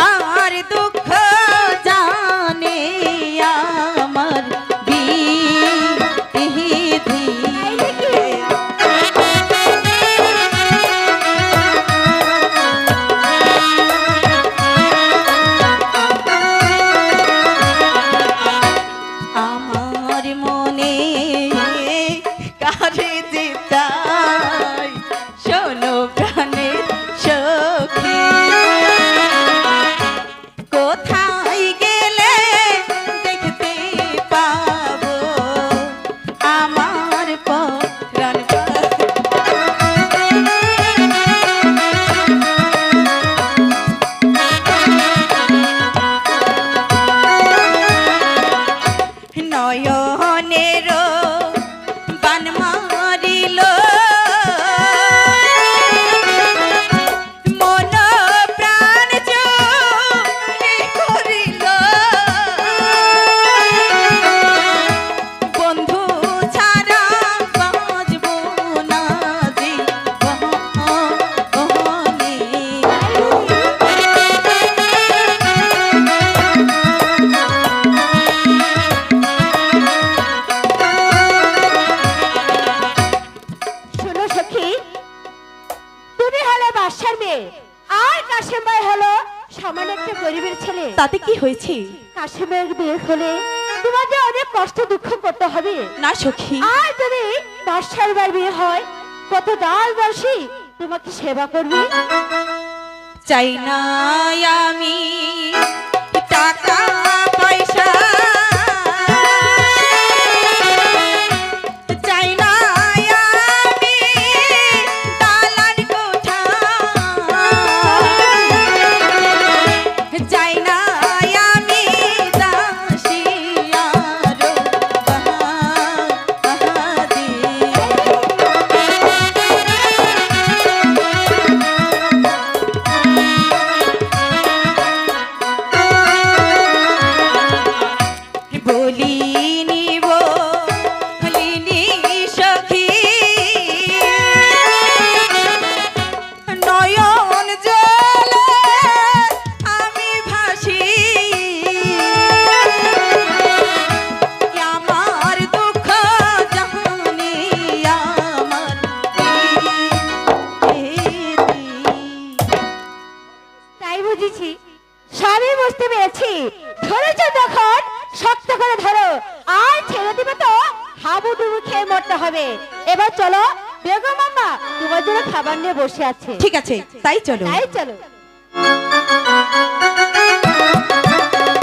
আমার দুঃখ জানে আমার বিধি আমার মনে কারে যেতাই শোনো প্রাণের সখী কোথায় গেলে দেখতে পাবো আমার পরাণ নয়নের বান মারিল মন প্রাণ চুরি করিল বন্ধু ছাড়া বাঁচব না জীবনে শোনো সখী, তুমি হলে বাদশার মেয়ে আর কাশেম ভাই হলো সামান্য একটা গরিবের ছেলে। তাতে কি হয়েছে? কাশেমের বিয়ে হলে তোমাকে অনেক কষ্ট দুঃখ করতে হবে না সখী, আর যদি বাদশার ভাই বিয়ে হয় কত দাস দাসী তোমাকে সেবা করবে। চাই না আমি টাকা পয়সা চাই না আমি দালান কোঠা চাই না আমি দাসী আরো বাহাদি হবে। এবার চলো, বেগম আম্মা তোমার জন্য খাবার নিয়ে বসে আছে। ঠিক আছে, তাই চলো। তাই চলো।